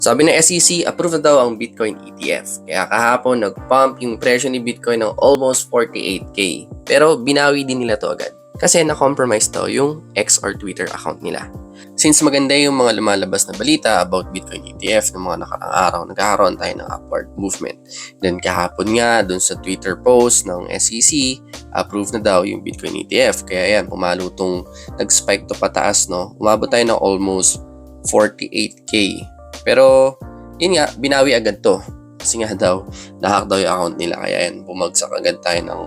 Sabi ng SEC, approve na daw ang Bitcoin ETF. Kaya kahapon, nag-pump yung presyo ni Bitcoin ng almost 48K. Pero binawi din nila to agad. Kasi na-compromise daw yung X or Twitter account nila. Since maganda yung mga lumalabas na balita about Bitcoin ETF ng mga nakaraang araw, nagkakaroon tayo ng upward movement. Then kahapon nga, dun sa Twitter post ng SEC, approve na daw yung Bitcoin ETF. Kaya yan, pumalo tong nag-spike to pataas, no? Umabot tayo ng almost 48K. Pero, yun nga, binawi agad to. Kasi nga daw, nahack daw yung account nila. Kaya yan, bumagsak agad tayo ng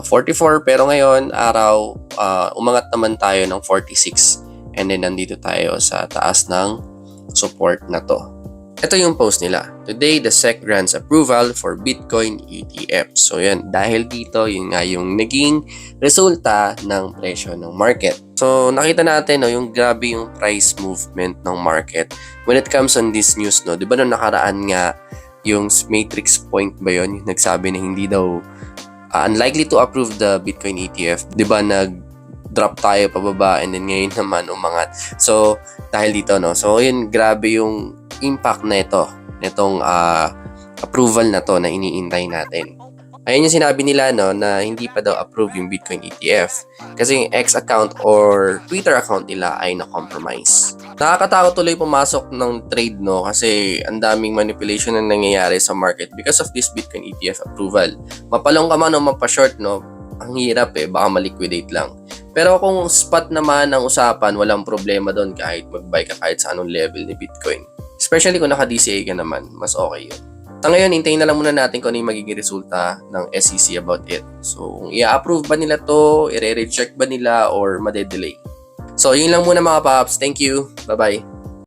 44. Pero ngayon, araw, umangat naman tayo ng 46. And then, nandito tayo sa taas ng support na to. Ito yung post nila. Today, the SEC grants approval for Bitcoin ETF. So, yan. Dahil dito, yun nga yung naging resulta ng presyo ng market. So, nakita natin, no, yung grabe yung price movement ng market when it comes on this news, no. Di ba nung nakaraan nga, yung Matrix Point ba yun? Yung nagsabi na hindi daw unlikely to approve the Bitcoin ETF. Di ba nag-drop tayo pababa and then ngayon naman umangat. So, dahil dito, no. So, yun, grabe yung impact na itong approval na to na iniintay natin. Ayun yung sinabi nila, no, na hindi pa daw approve yung Bitcoin ETF kasi yung X account or Twitter account nila ay na-compromise. Nakakatakot tuloy pumasok ng trade, no, kasi ang daming manipulation na nangyayari sa market because of this Bitcoin ETF approval. Mapalong ka man o mapashort, no, ang hirap baka maliquidate lang. Pero kung spot naman ang usapan, walang problema doon kahit mag-buy ka kahit sa anong level ni Bitcoin. Especially kung naka-DCA ka naman, mas okay yun. Ngayon, hintayin na lang muna natin kung ano yung magiging resulta ng SEC about it. So, kung i-approve ba nila to, i-reject ba nila, or made-delay. So, yun lang muna mga paps. Thank you. Bye-bye.